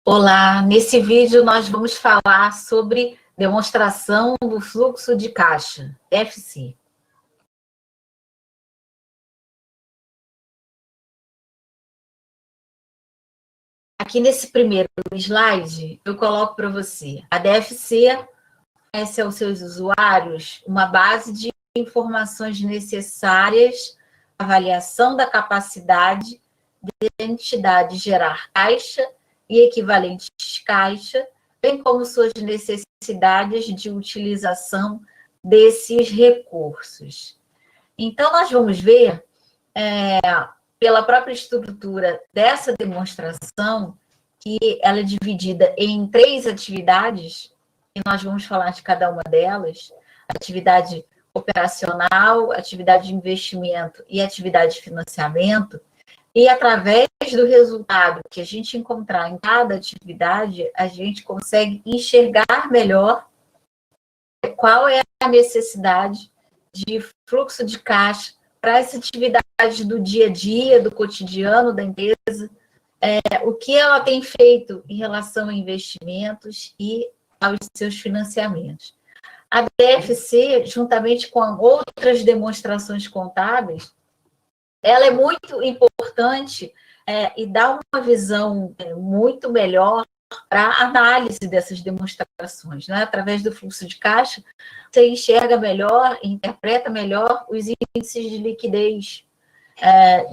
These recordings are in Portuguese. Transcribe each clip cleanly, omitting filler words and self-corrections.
Olá, nesse vídeo nós vamos falar sobre demonstração do fluxo de caixa, FC. Aqui nesse primeiro slide, eu coloco para você. A DFC fornece aos seus usuários uma base de informações necessárias à avaliação da capacidade da entidade gerar caixa e equivalentes caixa, bem como suas necessidades de utilização desses recursos. Então, nós vamos ver, pela própria estrutura dessa demonstração, que ela é dividida em 3 atividades, e nós vamos falar de cada uma delas: atividade operacional, atividade de investimento e atividade de financiamento. E através do resultado que a gente encontrar em cada atividade, a gente consegue enxergar melhor qual é a necessidade de fluxo de caixa para essa atividade do dia a dia, do cotidiano da empresa, o que ela tem feito em relação a investimentos e aos seus financiamentos. A DFC, juntamente com outras demonstrações contábeis, ela é muito importante e dá uma visão muito melhor para a análise dessas demonstrações, né? Através do fluxo de caixa, você enxerga melhor, interpreta melhor os índices de liquidez,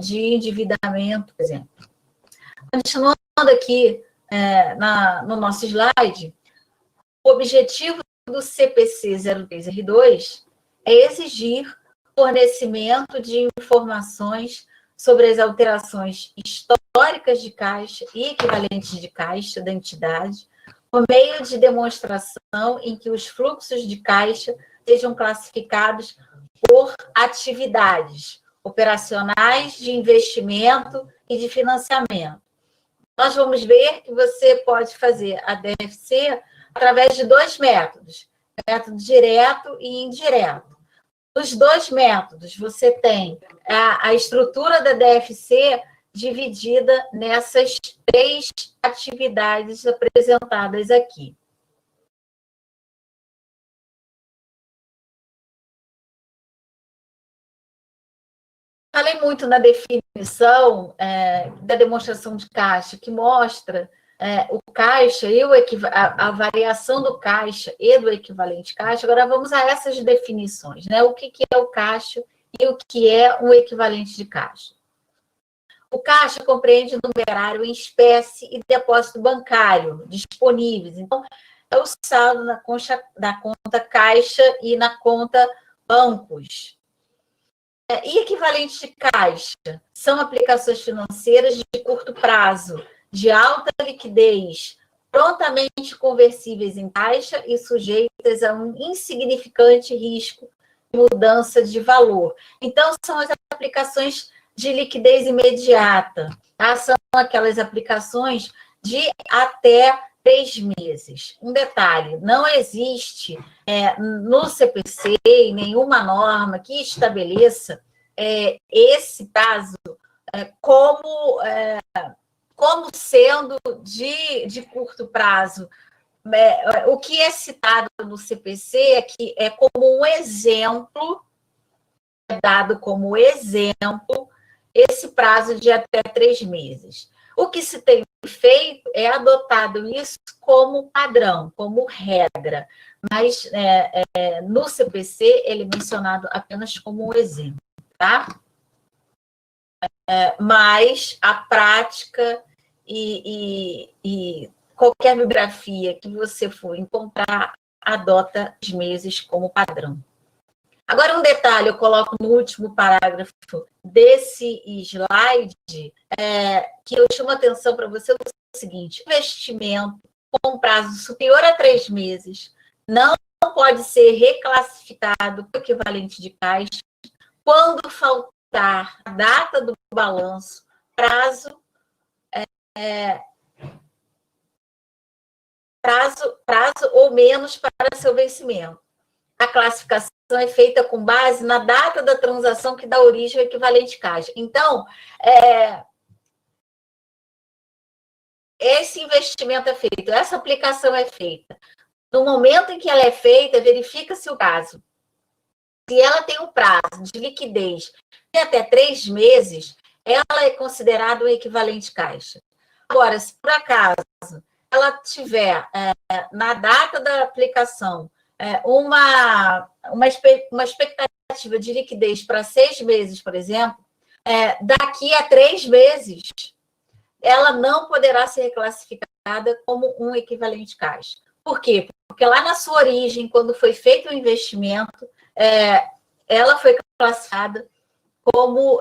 de endividamento, por exemplo. Continuando aqui no nosso slide, o objetivo do CPC 03R2 é exigir fornecimento de informações sobre as alterações históricas de caixa e equivalentes de caixa da entidade, por meio de demonstração em que os fluxos de caixa sejam classificados por atividades operacionais, de investimento e de financiamento. Nós vamos ver que você pode fazer a DFC através de 2 métodos, método direto e indireto. Nos 2 métodos, você tem a estrutura da DFC dividida nessas 3 atividades apresentadas aqui. Falei muito na definição da demonstração de caixa, que mostra o caixa e a variação do caixa e do equivalente caixa. Agora vamos a essas definições, né? O que é o caixa e o que é um equivalente de caixa. O caixa compreende numerário em espécie e depósito bancário disponíveis. Então, é o saldo na conta caixa e na conta bancos. E equivalente de caixa são aplicações financeiras de curto prazo, de alta liquidez, prontamente conversíveis em caixa e sujeitas a um insignificante risco de mudança de valor. Então, são as aplicações de liquidez imediata, tá? São aquelas aplicações de até 3 meses. Um detalhe: não existe no CPC nenhuma norma que estabeleça esse prazo como sendo de curto prazo. O que é citado no CPC é que é como um exemplo, dado como exemplo, esse prazo de até 3 meses. O que se tem feito é adotado isso como padrão, como regra, mas no CPC ele é mencionado apenas como um exemplo, tá? Mas a prática e qualquer bibliografia que você for encontrar adota os meses como padrão. Agora, um detalhe, eu coloco no último parágrafo desse slide, que eu chamo a atenção para você, é o seguinte: investimento com prazo superior a 3 meses não pode ser reclassificado para o equivalente de caixa quando faltar a data do balanço, prazo ou menos para seu vencimento. A classificação é feita com base na data da transação que dá origem ao equivalente caixa. Então, esse investimento é feito, essa aplicação é feita. No momento em que ela é feita, verifica-se o prazo. Se ela tem um prazo de liquidez de até 3 meses, ela é considerada um equivalente caixa. Agora, se por acaso ela tiver, na data da aplicação, uma expectativa de liquidez para 6 meses, por exemplo, daqui a 3 meses, ela não poderá ser reclassificada como um equivalente caixa. Por quê? Porque lá na sua origem, quando foi feito o investimento, ela foi classificada como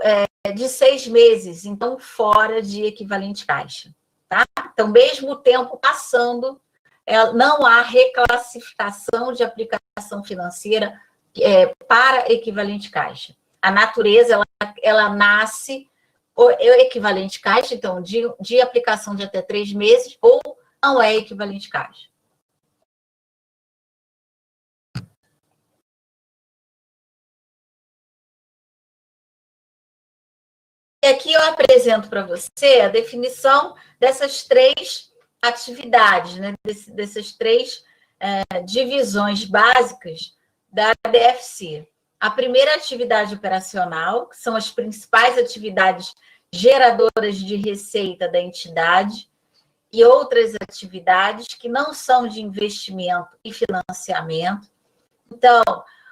de 6 meses, então fora de equivalente caixa. Tá? Então, mesmo o tempo passando, não há reclassificação de aplicação financeira para equivalente caixa. A natureza, ela nasce o equivalente caixa, então, de aplicação de até 3 meses, ou não é equivalente caixa. E aqui eu apresento para você a definição dessas 3 atividades, né? Dessas 3 divisões básicas da DFC. A primeira atividade operacional, que são as principais atividades geradoras de receita da entidade, e outras atividades que não são de investimento e financiamento. Então,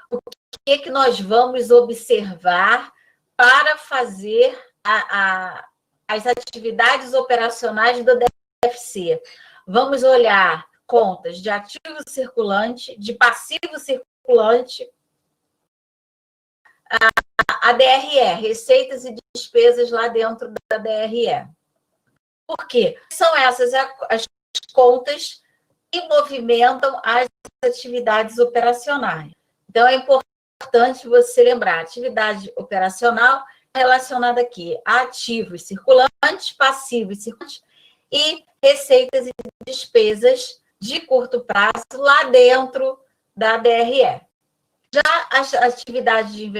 o que é que nós vamos observar para fazer as atividades operacionais do DFC? Vamos olhar contas de ativo circulante, de passivo circulante, a DRE, receitas e despesas lá dentro da DRE. Por quê? São essas as contas que movimentam as atividades operacionais. Então, é importante você lembrar, atividade operacional relacionada aqui a ativos circulantes, passivos circulantes e receitas e despesas de curto prazo lá dentro da DRE. Já as atividades de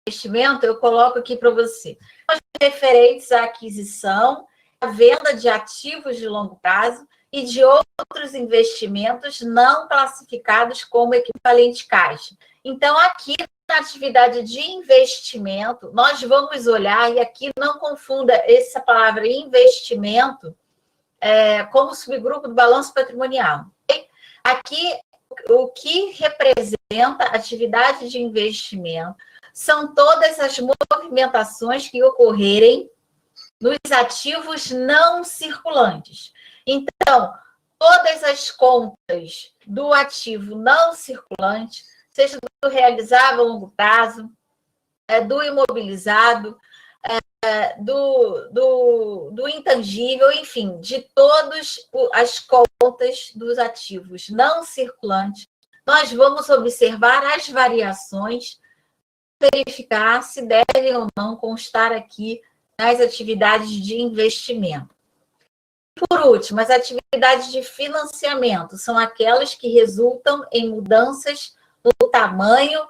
investimento, eu coloco aqui para você. As referentes à aquisição, a venda de ativos de longo prazo e de outros investimentos não classificados como equivalente caixa. Então, aqui na atividade de investimento, nós vamos olhar, e aqui não confunda essa palavra investimento como subgrupo do balanço patrimonial. Aqui, o que representa atividade de investimento são todas as movimentações que ocorrerem nos ativos não circulantes. Então, todas as contas do ativo não circulante, seja do realizável a longo prazo, do imobilizado, do intangível, enfim, de todas as contas dos ativos não circulantes, nós vamos observar as variações, verificar se devem ou não constar aqui nas atividades de investimento. Por último, as atividades de financiamento são aquelas que resultam em mudanças no tamanho,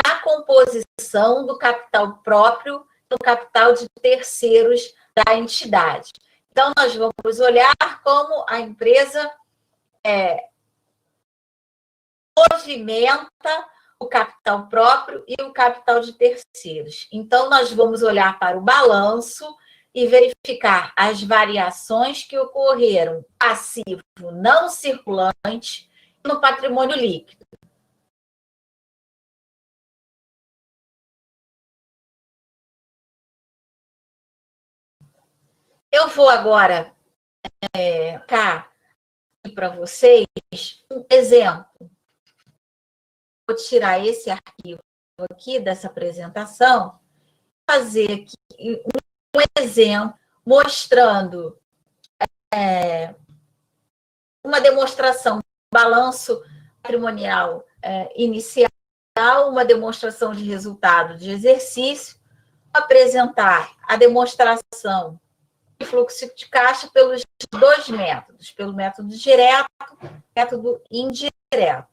na composição do capital próprio, do capital de terceiros da entidade. Então, nós vamos olhar como a empresa movimenta o capital próprio e o capital de terceiros. Então, nós vamos olhar para o balanço e verificar as variações que ocorreram passivo não circulante no patrimônio líquido. Eu vou agora cá para vocês um exemplo. Vou tirar esse arquivo aqui dessa apresentação, fazer aqui um exemplo mostrando uma demonstração do balanço patrimonial inicial, uma demonstração de resultado de exercício, apresentar a demonstração de fluxo de caixa pelos 2 métodos, pelo método direto e método indireto.